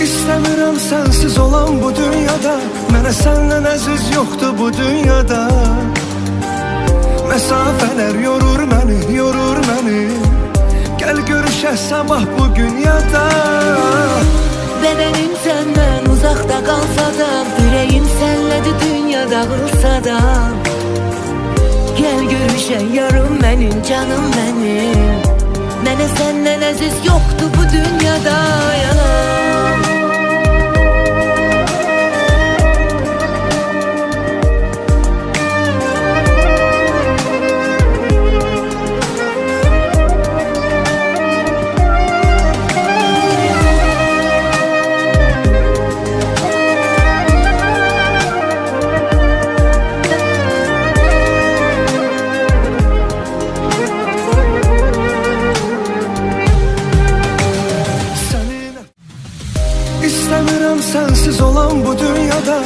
İstəmirəm sənsiz olan bu dünyada, mənə səndən əziz yoxdur bu dünyada. Məsafələr yorur məni, yorur məni. Gəl görüşək sabah bugün ya da. Bedenim senden uzakta kalsa da, yüreğim senledi dünya dağılsa da. Gel görüşək yarım benim, canım benim. Mənə senden əziz yoktu bu dünyada, yanam. İstəmirəm sənsiz olan bu dünyada.